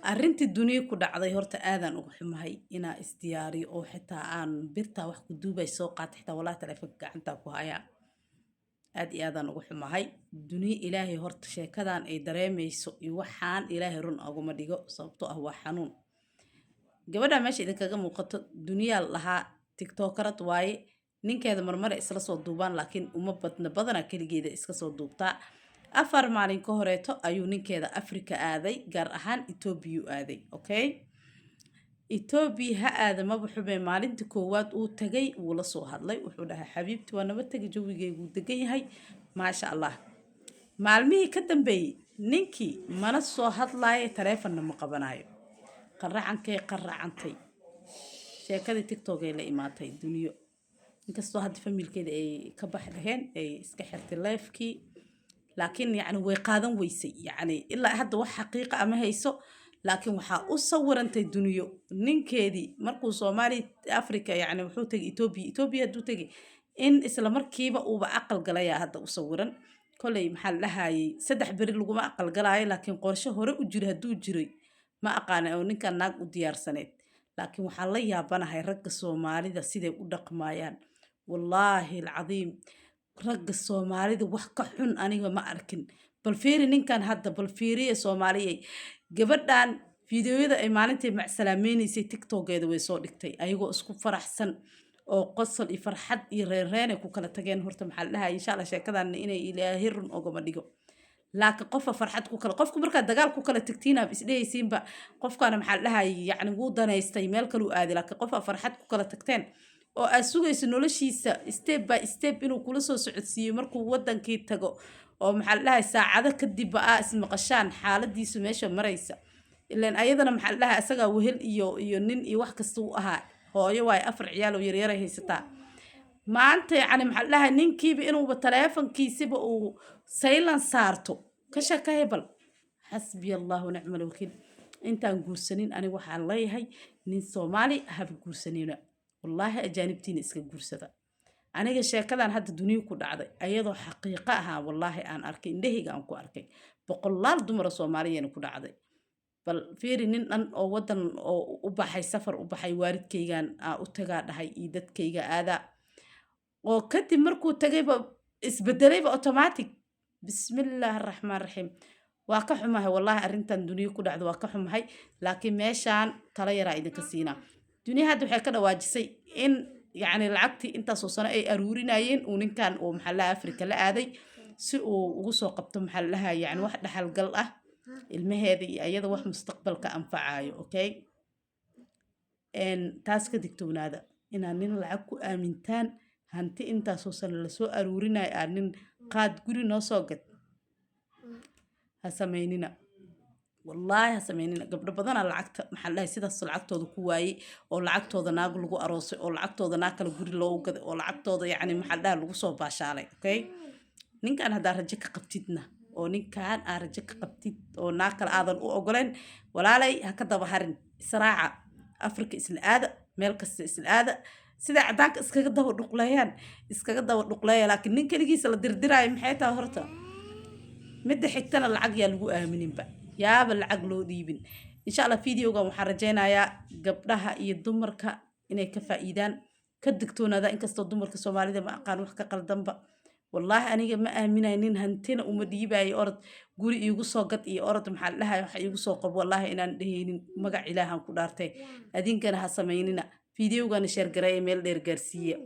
arrintii duniya ku dhacday horta aadan uga xumahay inaa isdiyaariyo oo xitaa aan birtaa wax ku duubay soo qaata xitaa walaa taleefanka gacanta ku hayaa aad iyo aadaan uga xumahay duniya ilaahay horta sheekadan ay dareemayso iyo waxaan ilaahay run aguma dhigo sababtoo ah waa xanuun gabadha meesha idinkaga muuqato duniyaa lahaa tiktokarad waaye ninkeeda marmare isla soo duubaan laakiin uma badana keligeeda iska soo duubtaa 4 maalin ka horeeto ayuu ninkeeda Afrika aaday gaar ahaan Ethiopia aaday okay Ethiopia ha aada ma buxubay maalintii koowaad uu tagay wuu la soo hadlay wuxuu dhahay xabiibti waa nabad tagay jawigeygu degan yahay maasha Allah maalmihii ka dambeeyay ninkii mana soo hadlaayo taleefonna ma qabanayo qaracantay sheekadii TikTok ee la imaatay duniyo inkastoo hadda familkeeda ay ka baxdeen ay iska xirtay live-kii laakiin yani way qaadan weysay yani ilaa hadda wax xaqiiqa ama hayso laakiin waxa u sawirantay duniyo ninkeedii markuu Soomaali Afrika yani wuxuu tagay Ethiopia haduu tagay in isla markiiba uu aqal galaya hadda u sawiran kolay maxal lahaayay 3 bari lagu ma aqal galaayo laakiin qorshe hore u jiro haduu jiray ma aqaan oo ninka naag u diyaarsaneed laakiin waxa la yaabanahay ragga Soomaalida siday u dhaqmayaan wallahi alazim ragga Soomaalida wax ka xun aniga ma arkin bal fiiri ninkan hadda bal fiiriye Soomaaliyay gabadhan fiidiyoyada ay maalintii macsalaameynaysa TikTok-eeda way soo dhigtay ayagoo isku faraxsan oo qosol iyo farxad iyo reereen ku kala tageen horta maxaa la dhahay insha Allah sheekadan inay Ilaahay run ogama dhigo laakiin qofa farxad ku kala qofku marka dagaal ku kala tagtiina isdheeysiinba qofkana maxaa la dhahay yani wuu daneystay meel kale u aadi laakiin qofa farxad ku kala tagteen oo aad sugayso noloshiisa step by step inuu kula soo socodsiiyo markuu wadankii tago oo maxaa la dhahay saacado kadib ismaqashaan xaaladiisu meesha maraysa ilaan ayadana maxaa la dhahay asaga wehel iyo nin iyo wax kasta uu ahaa hooyo way 4 ciyaal oo yaryar haysataa maanta yani maxaa la dhahay ninkiiba inuu taleefankiisiba uu silence saarto ka shaqeybal xasbi Allah wa ni'mal wakiil intaan guursanin aniga waxaan leeyahay nin Soomaali hab guursanina wallahi ajaanibtiin iska guursada aniga sheekadan hadda duniyo ku dhacday ayadoo xaqiiqo ah wallahi aan arkay indhahayga aan ku arkay boqolaal dumar Soomaaliyeena ku dhacday bal fiiri nin dhan oo wadan oo u baxay safar u baxay waalidkaygan u tagaa dhahay iyo dadkayga aada oo kadib markuu tagayba isbedelayba automatic bismillaahir rahmaanir rahiim waa ka xumahay wallahi arintan duniyo ku dhacdo waa ka xumahay laakiin meeshaan tala yara idinka siina duniya hadda waxay ka dhawaajisay in يعني لعقتي انت سوسنا اي ارورينايين ونكان او محلها افريكا لا ادي سي او ugu soo qabto maxallaha yani wax dhaxal gal ah ilmaheedii ayada wax mustaqbalka anfacaayo okay taas ka digtoonaada inaan nin lacag ku aamintaan hanti inta soosan la soo aruurinay aan nin qaad guri noo soo gad ha sameynina والله سميننا قبل بدنا العقد محلها سيدا العقد كواي أو العقد ناقل لجو أروسي أو العقد ناقل جوري لوجد أو العقد يعني محلها لجو صوب عشالي أوكي نين كان هذا رجك قبتدنا أو نين كان أرجك قبتد أو ناقل أذن أو أقولن ولا لي هكذا بحرن صراحة أفريقيا الآدة ملك الآدة سيدا عداك إسكجدا ونقليان إسكجدا ونقليان لكن نين كان يجي سلا دردراي محيطها هرتا مد حكتنا العقيا لجو آمنين بقى yaaba lacag loo dhiibin insha Allah fiidiyoga waxaan rajeynayaa gabdhaha iyo dumarka inay ka faa'iidaan ka digtoonaada inkastoo dumarka Soomaalida ma aqaan wax ka qaldanba wallahi aniga ma aaminaynin hantina uma dhiibayo orod guri iigu soo gad iyo orod maxaa la dhahay wax iigu soo qab wallahi inaan dheheynin magac Ilaahan ku dhaartay adinkana ha sameynina fiidiyogana share gareey meel dheer gaarsiiya